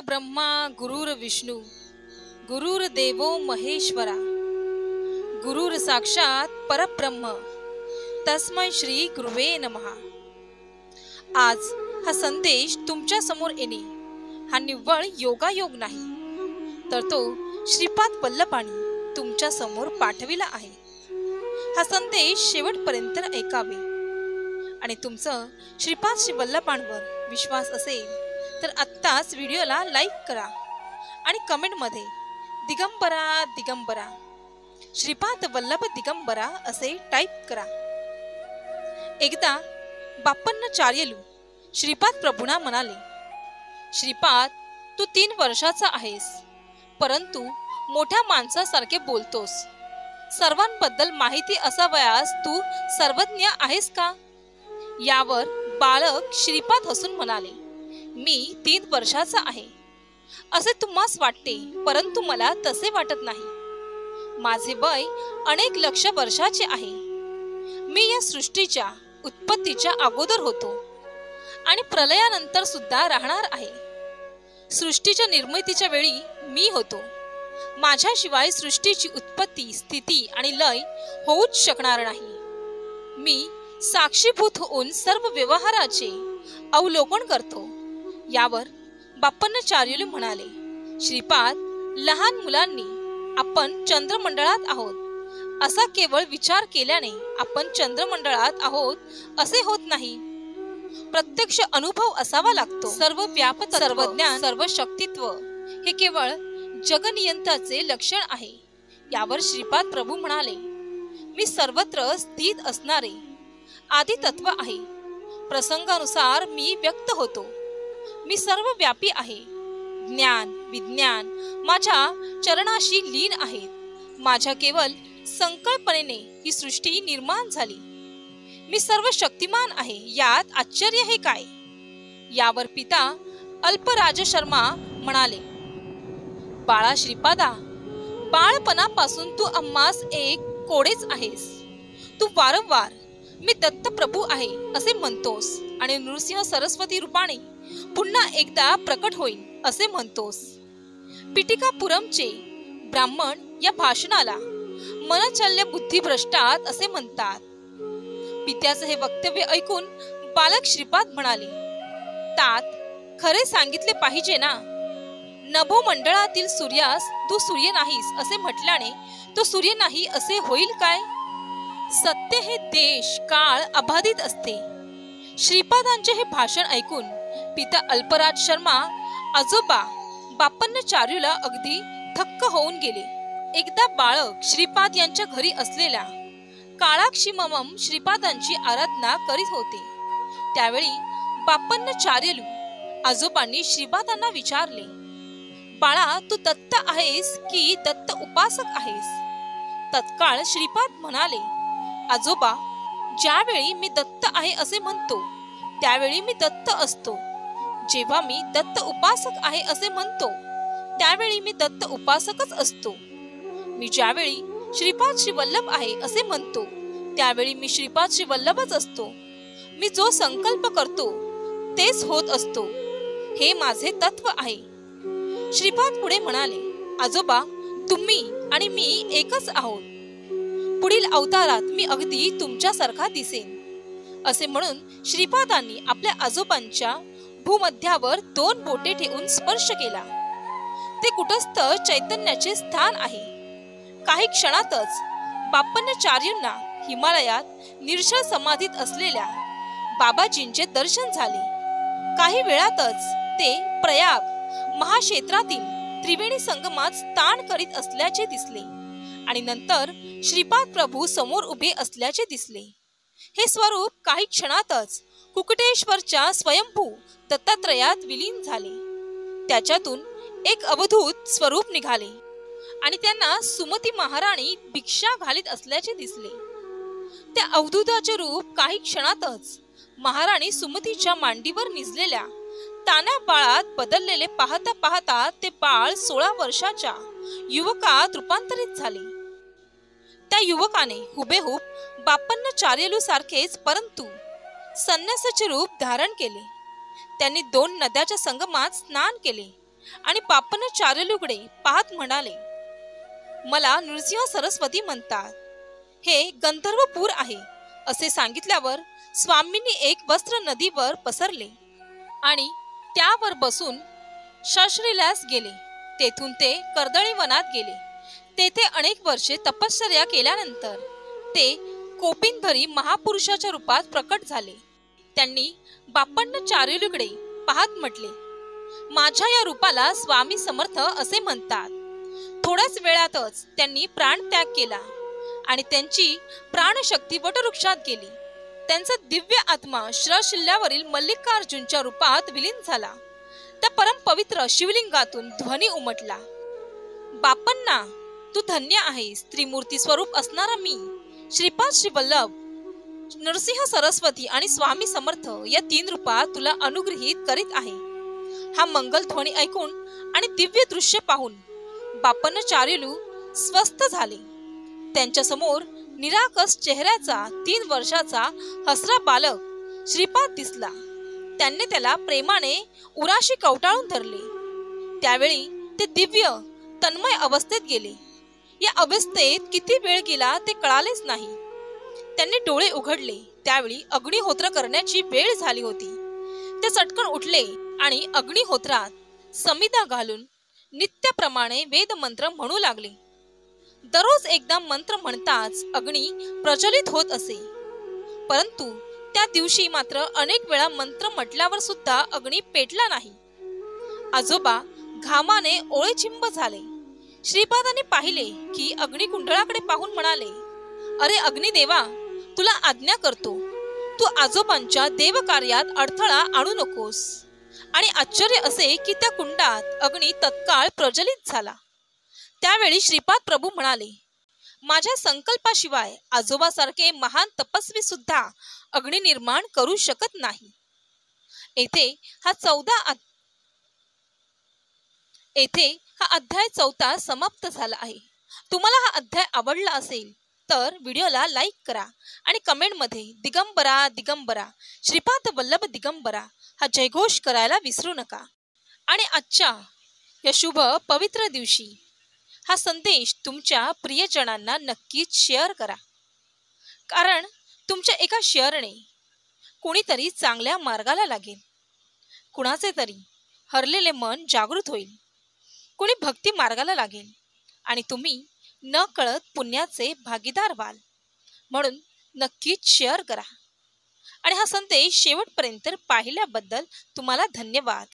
ब्रह्मा गुरुर्विष्णू गुरुर्देवो महेश्वरा गुरुर साक्षात परब्रह्म तस्मै श्री गुरुवे नमः। आज हा संदेश तुमच्या समोर येणे हा निव्वळ योगायोग नाही, तर तो श्रीपाद वल्लभांनी तुमच्या समोर पाठविला आहे। हा संदेश शेवटपर्यंत ऐकावे आणि तुमचं श्रीपाद श्री वल्लभांवर विश्वास असेल तर आत्ताच व्हिडिओला लाईक करा आणि कमेंट मध्ये दिगंबरा दिगंबरा श्रीपाद वल्लभ दिगंबरा असे टाईप करा। एकदा बाप्पन्नचार्यलू श्रीपाद प्रभूंना म्हणाले, श्रीपाद, तू 3 वर्षाचा आहेस, परंतु मोठ्या माणसासारखे बोलतोस। सर्वांबद्दल माहिती असावयास तू सर्वज्ञ आहेस का? यावर बालक श्रीपाद हसून म्हणाले, मी 3 वर्षाचा आहे असे तुम्हास वाटते, परंतु मला तसे वाटत नाही। माझे वय अनेक लक्ष वर्षाचे आहे। मी या सृष्टीच्या उत्पत्तीच्या अगोदर होतो आणि प्रलयानंतर सुद्धा राहणार आहे। सृष्टीच्या निर्मितीच्या वेळी मी होतो। माझ्याशिवाय सृष्टीची उत्पत्ती, स्थिती आणि लय होऊच शकणार नाही। मी साक्षीभूत होऊन सर्व व्यवहाराचे अवलोकन करतो। यावर बाप्पन्नचार्यलू म्हणाले, श्रीपाद, लहान मुलांनी आपण चंद्रमंडळात आहोत असा केवळ विचार केल्याने आपण चंद्रमंडळात आहोत असे होत नाही। प्रत्यक्ष अनुभव असावा लागतो। सर्व व्यापक, सर्वज्ञान, सर्व शक्तित्व हे केवळ जगनियंताचे लक्षण आहे। यावर श्रीपाद प्रभू म्हणाले, मी सर्वत्र स्थित असणारे आदि तत्व आहे। प्रसंगानुसार मी व्यक्त होतो। मी सर्वव्यापी आहे। ज्ञान विज्ञान माझ्या चरणाशी लीन आहेत। माझ्या केवळ संकल्पनेने ही सृष्टी निर्माण झाली। मी सर्व शक्तिमान आहे, यात आश्चर्य हे काय? यावर पिता अल्पराज शर्मा म्हणाले, बाळा श्रीपादा, बाळपणापासून तू आम्हास एक कोडेच आहेस। तू वारंवार मी दत्तप्रभू आहे असे म्हणतोस आणि नृसिंह सरस्वती रूपाने पुन्हा एकदा प्रकट होईल असे म्हणतोस। पिटिकापुरमचे ब्राह्मण या भाषणाला मनचाल्य बुद्धिभ्रष्टात असे म्हणतात। पित्याचे हे वक्तव्य ऐकून बालक श्रीपाद म्हणाले, तात, खरे सांगितले पाहिजे ना। नभोमंडळातील सूर्यास तू सूर्य नाहीस असे म्हटल्याने तो सूर्य नाही असे होईल काय? सत्य हे देश काळ अबाधित असते। श्रीपादांचे हे भाषण ऐकून पिता अल्पराज शर्मा आजोबा बाप्पन्नचार्यूला अगदी थक्क होऊन गेले। एकदा बाळक श्रीपाद यांच्या घरी असलेल्या काळाक्षीमम श्रीपादांची आराधना करीत होते। त्यावेळी बाप्पन्नचार्यलू आजोबांनी श्रीपादांना विचारले, बाळा, तू दत्त आहेस की दत्त उपासक आहेस? तत्काळ श्रीपाद म्हणाले, आजोबा, ज्यावेळी मी दत्त आहे असे म्हणतो त्यावेळी मी दत्त असतो। जेव्हा मी दत्त उपासक आहे असे म्हणतो त्यावेळी मी दत्त उपासकच असतो। मी ज्यावेळी श्रीपाद श्री वल्लभ आहे असे म्हणतो त्यावेळी मी श्रीपाद श्री वल्लभच असतो। मी जो संकल्प करतो तेच होत असतो। हे माझे तत्व आहे। श्रीपाद पुढे म्हणाले, आजोबा, तुम्ही आणि मी एकच आहोत। पुढील अवतारात मी अगदी तुमच्यासारखा दिसेन असे म्हणून श्रीपादांनी आपल्या आजोबांच्या भूमध्यावर 2 बोटे ठेवून स्पर्श केला। ते कुटस्थ चैतन्याचे स्थान आहे। काही क्षणातच बाप्पन्नचार्यूंना हिमालयात निर्जल समाधीत असलेल्या बाबाजींचे दर्शन झाले। काही वेळातच ते प्रयाग महाक्षेत्रातील त्रिवेणी संगमात स्नान करीत असल्याचे दिसले आणि नंतर श्रीपाद प्रभू समोर उभे असल्याचे दिसले। हे स्वरूप काही क्षणातच कुकुटेश्वरच्या स्वयंभू दत्तात्रयात विलीन झाले। त्याच्यातून एक अवधूत स्वरूप निघाले आणि त्यांना सुमती महाराणी भिक्षा घालीत असल्याचे दिसले। त्या अवधूताचे रूप काही क्षणातच महाराणी सुमतीच्या मांडीवर निजलेल्या तान्या बाळात बदललेले पाहता पाहता ते बाळ 16 वर्षाच्या युवकात रूपांतरित झाले। त्या युवकाने हुबेहूब बाप्पन्नचार्यलू सारखेच परंतु संन्यासाचे रूप धारण केले। त्यांनी 2 नद्याच्या संगमात स्नान केले आणि बाप्पन चारुलीकडे पाहत म्हणाले, मला नृसिंह सरस्वती म्हणतात, हे गंधर्वपूर आहे असे सांगितल्यावर स्वामींनी एक वस्त्र नदीवर पसरले आणि त्यावर बसून शश्रीलास गेले. तेथून ते कर्दळी वनात गेले. तेथे अनेक वर्षे तपश्चर्या केल्यानंतर ते कोपिनधरी महापुरुषाच्या रूपात प्रकट झाले. त्यांनी बाप्पांना चारुलीकडे पाहत म्हटले, माझ्या या रूपाला स्वामी समर्थ असे म्हणतात. थोड्याच वेळातच त्यांनी प्राणत्याग केला आणि त्यांची प्राणशक्ती वटवृक्षात गेली. त्यांचा दिव्य आत्मा श्रशिल्ल्यावरील मल्लिकार्जुनच्या रूपात विलीन झाला. त्या परम पवित्र शिवलिंगातून ध्वनी उमटला, बाप्पांना तू धन्य आहेस. त्रिमूर्ती स्वरूप असणारा मी श्रीपाद श्री वल्लभ नरसिंह सरस्वती आणि स्वामी समर्थ या 3 रूपात तुला अनुग्रहित करीत आहे. हा मंगल ध्वनी ऐकून आणि दिव्य दृश्य पाहून बाप्पन चारुलू स्वस्थ झाले. त्यांच्या समोर निराकस चेहऱ्याचा 3 वर्षाचा हसरा बालक श्रीपाद दिसला. त्यांनी त्याला प्रेमाने उराशी कवटाळून धरले. त्यावेळी ते दिव्य तन्मय अवस्थेत गेले. या अवस्थेत किती वेळ गेला ते कळालेच नाही. त्यांनी डोळे उघडले त्यावेळी अग्निहोत्र करण्याची वेळ झाली होती. ते चटकन उठले आणि अग्निहोत्रात समिधा घालून नित्याप्रमाणे वेद मंत्र म्हणू लागले. दररोज एकदा मंत्र म्हणताच अग्नी प्रज्वलित होत असे. परंतु त्या दिवशी मात्र अनेक वेळा मंत्र म्हटल्यावर सुद्धा अग्नी पेटला नाही. आजोबा घामाने ओळेचिंब झाले. श्रीपादांनी पाहिले की अग्निकुंडळाकडे पाहून म्हणाले, अरे अग्निदेवा, तुला आज्ञा करतो, तू आजोबांच्या देवकार्यात अडथळा आणू नकोस. आणि आश्चर्य असे की त्या कुंडात अग्नी तत्काळ प्रज्वलित झाला. त्यावेळी श्रीपाद प्रभू म्हणाले, माझ्या संकल्पाशिवाय आजोबासारखे महान तपस्वी सुद्धा अग्नी निर्माण करू शकत नाही. येथे हा अध्याय 4 समाप्त झाला आहे. तुम्हाला हा अध्याय आवडला असेल तर व्हिडिओला लाईक करा आणि कमेंटमध्ये दिगंबरा दिगंबरा श्रीपाद वल्लभ दिगंबरा हा जयघोष करायला विसरू नका. आणि आजच्या या शुभ पवित्र दिवशी हा संदेश तुमच्या प्रियजनांना नक्कीच शेअर करा. कारण तुमच्या एका शेअरने कोणीतरी चांगल्या मार्गाला लागेल. कुणाचे तरी हरलेले मन जागृत होईल. कोणी भक्ती मार्गाला लागेल आणि तुम्ही न कळत पुण्याचे भागीदार व्हाल. म्हणून नक्कीच शेअर करा. आणि हा संदेश शेवटपर्यंत पाहिल्याबद्दल तुम्हाला धन्यवाद.